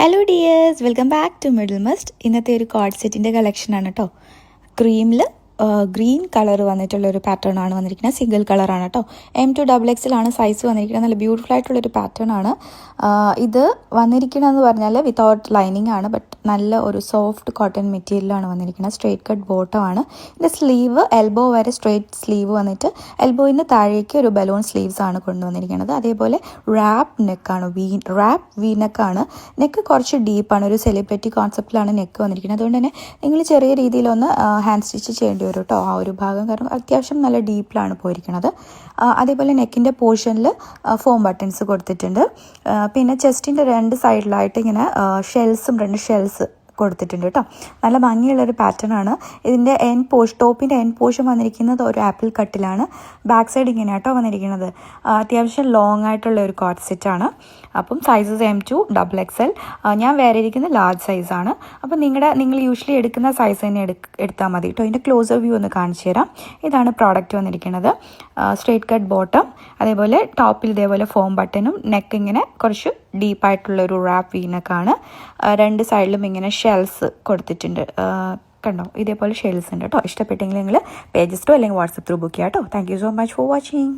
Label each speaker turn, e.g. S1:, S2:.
S1: Hello dears, welcome back to middle must. ഇന്നത്തെ ഒരു code സെറ്റിൻ്റെ കളക്ഷനാണ് കേട്ടോ. ക്രീമിൽ ഗ്രീൻ കളർ വന്നിട്ടുള്ള ഒരു പാറ്റേൺ ആണ് വന്നിരിക്കുന്നത്. സിംഗിൾ കളറാണ് കേട്ടോ. M2XX സൈസ് വന്നിരിക്കുന്നത്. നല്ല ബ്യൂട്ടിഫുൾ ആയിട്ടുള്ളൊരു പാറ്റേൺ ആണ് ഇത് വന്നിരിക്കണമെന്ന് പറഞ്ഞാൽ വിത്തൗട്ട് ലൈനിങ് ആണ്, ബട്ട് നല്ല ഒരു സോഫ്റ്റ് കോട്ടൺ മെറ്റീരിയലാണ് വന്നിരിക്കുന്നത്. സ്ട്രേറ്റ് കട്ട് ബോട്ടം ആണ്. ഇതിൻ്റെ സ്ലീവ് എൽബോ വരെ സ്ട്രേറ്റ് സ്ലീവ് വന്നിട്ട് എൽബോയിന് താഴേക്ക് ഒരു ബലൂൺ സ്ലീവ്സ് ആണ് കൊണ്ടുവന്നിരിക്കുന്നത്. അതേപോലെ റാപ്പ് നെക്കാണ്, റാപ്പ് വി നെക്കാണ്. നെക്ക് കുറച്ച് ഡീപ്പാണ്, ഒരു സെലിബ്രിറ്റി കോൺസെപ്റ്റിലാണ് നെക്ക് വന്നിരിക്കുന്നത്. അതുകൊണ്ട് തന്നെ നിങ്ങൾ ചെറിയ രീതിയിലൊന്ന് ഹാൻഡ് സ്റ്റിച്ച് ചെയ്യേണ്ടി വരും കേട്ടോ ആ ഒരു ഭാഗം, കാരണം അത്യാവശ്യം നല്ല ഡീപ്പിലാണ് പോയിരിക്കുന്നത്. അതേപോലെ നെക്കിൻ്റെ പോർഷനിൽ ഫോം ബട്ടൺസ് കൊടുത്തിട്ടുണ്ട്. പിന്നെ ചെസ്റ്റിൻ്റെ രണ്ട് സൈഡിലായിട്ട് ഇങ്ങനെ രണ്ട് ഷെൽസ് കൊടുത്തിട്ടുണ്ട് കേട്ടോ. നല്ല ഭംഗിയുള്ളൊരു പാറ്റേൺ ആണ്. ഇതിൻ്റെ ടോപ്പിൻ്റെ എൻ പോർഷൻ വന്നിരിക്കുന്നത് ഒരു ആപ്പിൾ കട്ടിലാണ്. ബാക്ക് സൈഡ് ഇങ്ങനെ കേട്ടോ വന്നിരിക്കുന്നത്. അത്യാവശ്യം ലോങ് ആയിട്ടുള്ള ഒരു കോട്ട് സെറ്റാണ്. അപ്പം സൈസസ് M2XXL. ഞാൻ വേറെ ഇരിക്കുന്ന ലാർജ് സൈസാണ്. അപ്പം നിങ്ങൾ യൂഷ്വലി എടുക്കുന്ന സൈസ് തന്നെ എടുത്താൽ മതി കേട്ടോ. ഇതിൻ്റെ ക്ലോസർ വ്യൂ ഒന്ന് കാണിച്ചു തരാം. ഇതാണ് പ്രോഡക്റ്റ് വന്നിരിക്കുന്നത്. സ്ട്രേറ്റ് കട്ട് ബോട്ടം, അതേപോലെ ടോപ്പിൽ ഇതേപോലെ ഫോം ബട്ടനും, നെക്ക് ഇങ്ങനെ കുറച്ച് ഡീപ്പായിട്ടുള്ളൊരു റാപ്പ് വീനക്കാണ്. രണ്ട് സൈഡിലും ഇങ്ങനെ ഷെൽസ് കൊടുത്തിട്ടുണ്ട്. കണ്ടോ, ഇതേപോലെ ഷെൽസ് ഉണ്ട് കേട്ടോ. ഇഷ്ടപ്പെട്ടെങ്കിൽ നിങ്ങൾ പേജസ് ത്രൂ അല്ലെങ്കിൽ വാട്സപ്പ് ത്രൂ ബുക്ക് ചെയ്യാം കേട്ടോ. Thank you so much for watching.